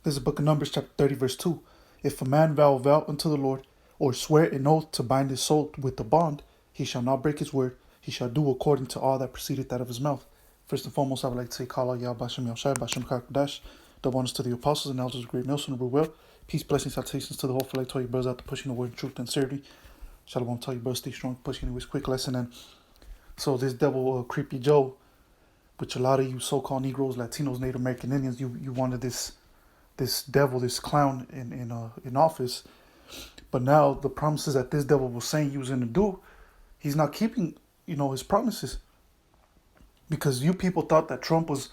This is the book of Numbers, chapter 30, verse 2. If a man vow unto the Lord, or swear an oath to bind his soul with the bond, he shall not break his word. He shall do according to all that proceedeth out of his mouth. First and foremost, I would like to say, Kala Yah Bashem Yahshai, Bashem Kakadash, the ones to the apostles and elders of Great Millstone of Will. Peace, blessings, salutations to the whole for like tell you brothers out there pushing the word of truth and sincerity. Shalom, tell you brothers stay strong, pushing this quick lesson. And so this devil, Creepy Joe, which a lot of you so-called Negroes, Latinos, Native American Indians, you wanted this devil, this clown in office. But now the promises that this devil was saying he was going to do, he's not keeping, his promises. Because you people thought that Trump was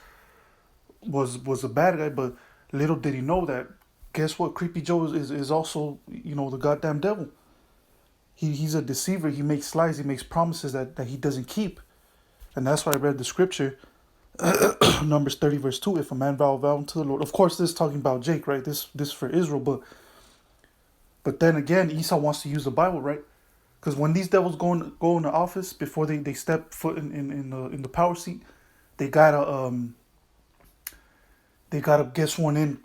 a bad guy, but little did he know that, guess what? Creepy Joe is also, the goddamn devil. He's a deceiver. He makes lies. He makes promises that he doesn't keep. And that's why I read the scripture, Numbers 30, verse 2. If a man vow unto the Lord. Of course, this is talking about Jake, right? This is for Israel. But then again, Esau wants to use the Bible, right? Because when these devils go into office, before they step foot in the power seat, they gotta get sworn in,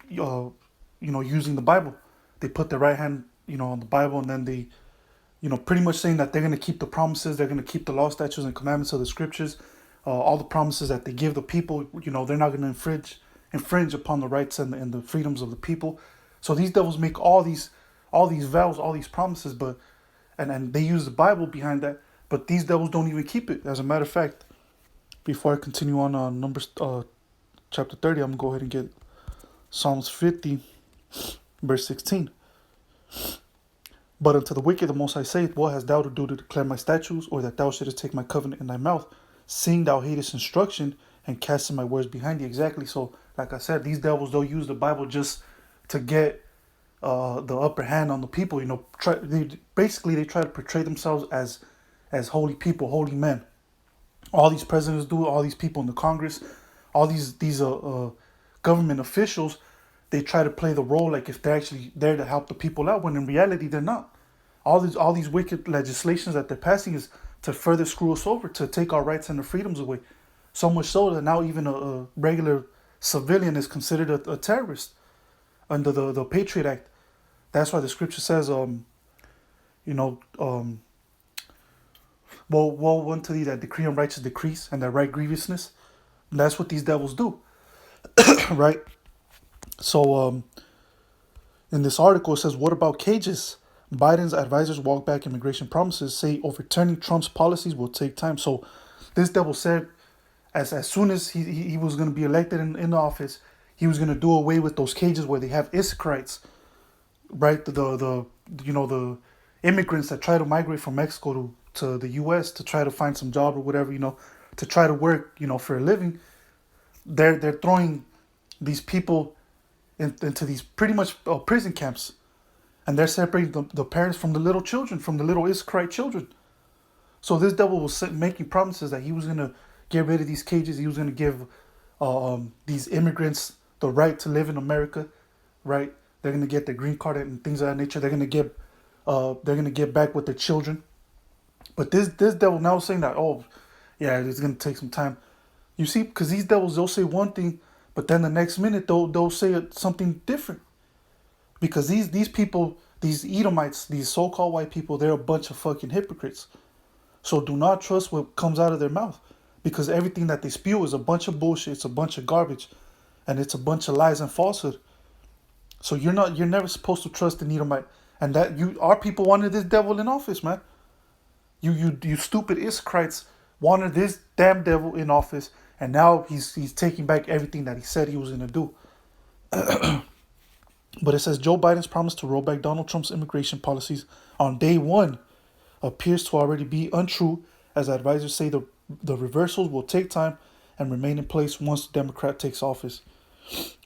using the Bible. They put their right hand, on the Bible, and then they, pretty much saying that they're gonna keep the promises, they're gonna keep the law, statutes, and commandments of the scriptures, all the promises that they give the people. They're not gonna infringe upon the rights and the freedoms of the people. So these devils make all these vows, all these promises, but and they use the Bible behind that. But these devils don't even keep it. As a matter of fact, before I continue on Numbers chapter 30, I'm gonna go ahead and get Psalms 50, verse 16. But unto the wicked the Most High saith, what hast thou to do to declare my statutes, or that thou shouldest take my covenant in thy mouth, seeing thou hatest instruction and casting my words behind thee? Exactly. So, like I said, these devils, they'll use the Bible just to get the upper hand on the people. They try to portray themselves as holy people, holy men. All these presidents do it, all these people in the Congress, all these government officials, they try to play the role like if they're actually there to help the people out, when in reality they're not. All these wicked legislations that they're passing is to further screw us over, to take our rights and our freedoms away. So much so that now even a regular civilian is considered a terrorist under the Patriot Act. That's why the scripture says, woe unto thee that decree unrighteous decrees and that right grievousness. And that's what these devils do, right? So in this article it says, what about cages? Biden's advisors walk back immigration promises, say overturning Trump's policies will take time. So this devil said, as soon as he was going to be elected in the office, he was going to do away with those cages where they have Issacharites, right? The immigrants that try to migrate from Mexico to the U.S. to try to find some job or whatever, to try to work, for a living. They're throwing these people into these pretty much prison camps, and they're separating the parents from the little children, from the little Israelite children. So this devil was making promises that he was going to get rid of these cages. He was going to give these immigrants the right to live in America, right? They're going to get their green card and things of that nature. They're going to get back with their children. But this devil now is saying that, oh, yeah, it's going to take some time. You see, because these devils, they'll say one thing, but then the next minute they'll say something different. Because these people, these Edomites, these so-called white people, they're a bunch of fucking hypocrites. So do not trust what comes out of their mouth, because everything that they spew is a bunch of bullshit. It's a bunch of garbage, and it's a bunch of lies and falsehood. So you're never supposed to trust an Edomite. And that our people wanted this devil in office, man. You stupid Issacharites wanted this damn devil in office, and now he's taking back everything that he said he was gonna do. But it says Joe Biden's promise to roll back Donald Trump's immigration policies on day one appears to already be untrue, as advisors say the reversals will take time and remain in place once the Democrat takes office.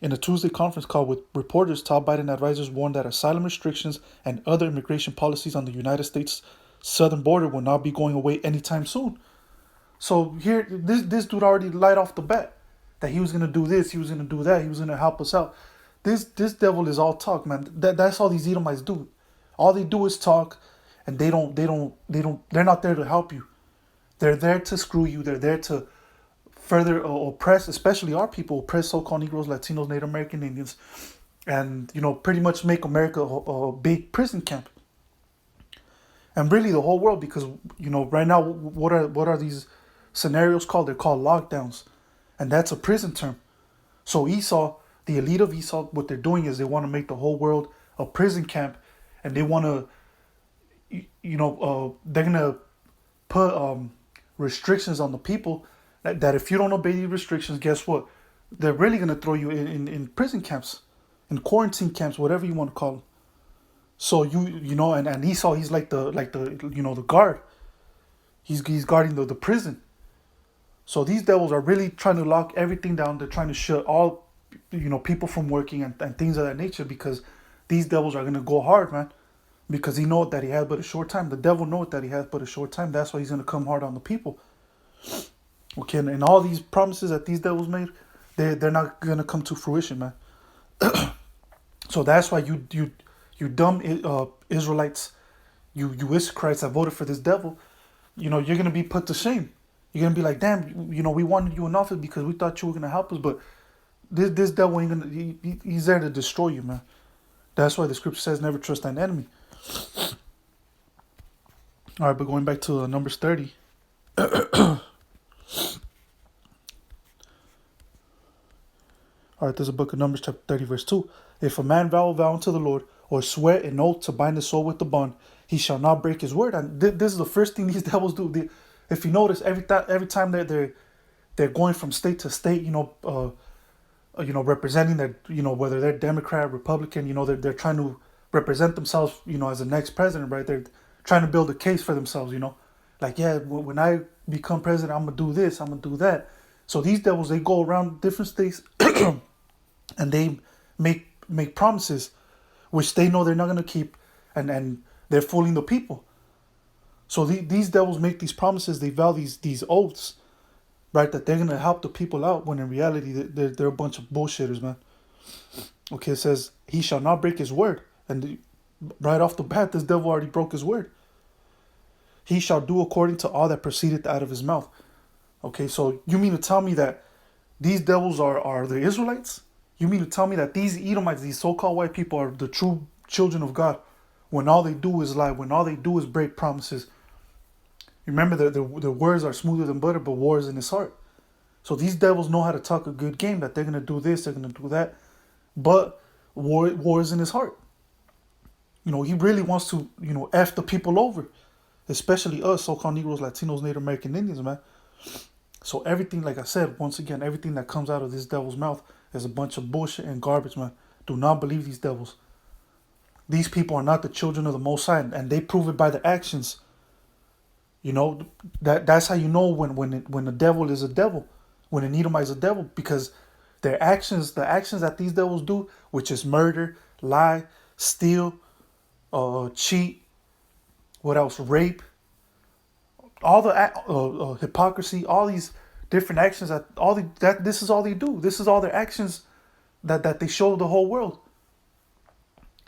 In a Tuesday conference call with reporters, top Biden advisors warned that asylum restrictions and other immigration policies on the United States southern border will not be going away anytime soon. So here, this dude already lied off the bat that he was gonna do this, he was gonna do that, he was gonna help us out. This devil is all talk, man. That's all these Edomites do. All they do is talk, and they're not there to help you. They're there to screw you. They're there to further oppress, especially our people, oppress so-called Negroes, Latinos, Native American Indians, and pretty much make America a big prison camp, and really the whole world, because right now what are these scenarios called? They're called lockdowns, and that's a prison term. So Esau, the elite of Esau, what they're doing is they want to make the whole world a prison camp, and they want to, they're gonna put restrictions on the people that if you don't obey these restrictions, guess what? They're really gonna throw you in prison camps, in quarantine camps, whatever you want to call them. So and Esau, he's like the guard. He's guarding the prison. So these devils are really trying to lock everything down. They're trying to shut all people from working and things of that nature, because these devils are gonna go hard, man. Because he knows that he has but a short time. The devil knows that he has but a short time. That's why he's gonna come hard on the people. Okay, and all these promises that these devils made, they're not gonna come to fruition, man. So that's why you dumb Israelites, you Issacharites that voted for this devil, you're gonna be put to shame. You're gonna be like, damn, we wanted you in office because we thought you were gonna help us, but this devil ain't gonna. He's there to destroy you, man. That's why the scripture says, never trust thine enemy. All right, but going back to Numbers 30. All right, there's a book of Numbers chapter 30, verse 2. If a man vow unto the Lord, or swear an oath to bind his soul with the bond, he shall not break his word. And this is the first thing these devils do. If you notice, every time they're going from state to state, representing their, whether they're Democrat, Republican, they're trying to represent themselves, as the next president, right? They're trying to build a case for themselves, like, yeah, when I become president, I'm gonna do this, I'm gonna do that. So these devils, they go around different states and they make promises which they know they're not gonna keep, and they're fooling the people. So these devils make these promises, they vow these oaths, right, that they're gonna help the people out, when in reality they're a bunch of bullshitters, man. Okay, it says he shall not break his word, and right off the bat, this devil already broke his word. He shall do according to all that proceedeth out of his mouth. Okay, so you mean to tell me that these devils are the Israelites? You mean to tell me that these Edomites, these so-called white people, are the true children of God, when all they do is lie, when all they do is break promises? Remember that the words are smoother than butter, but war is in his heart. So these devils know how to talk a good game, that they're going to do this, they're going to do that. But war is in his heart. He really wants to, F the people over. Especially us, so-called Negroes, Latinos, Native American Indians, man. So everything, like I said, once again, everything that comes out of this devil's mouth is a bunch of bullshit and garbage, man. Do not believe these devils. These people are not the children of the Most High, and they prove it by their actions. That's how you know when the devil is a devil, when an Edomite is a devil, because their actions, the actions that these devils do, which is murder, lie, steal, cheat, what else, rape, all the hypocrisy, all these different actions that this is all they do. This is all their actions that they show the whole world.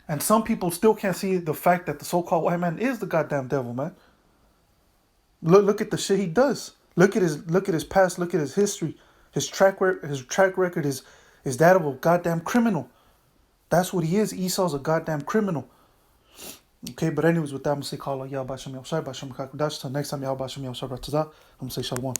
And some people still can't see the fact that the so-called white man is the goddamn devil, man. Look at the shit he does. Look at his past. Look at his history. His track record is that of a goddamn criminal. That's what he is. Esau's a goddamn criminal. Okay, but anyways, with that, I'm gonna say call Yah Bashem Yahshai Bashem Kakudash. Till next time, Yah Bashem Yahshai Bratazah. I'm gonna say Shalom.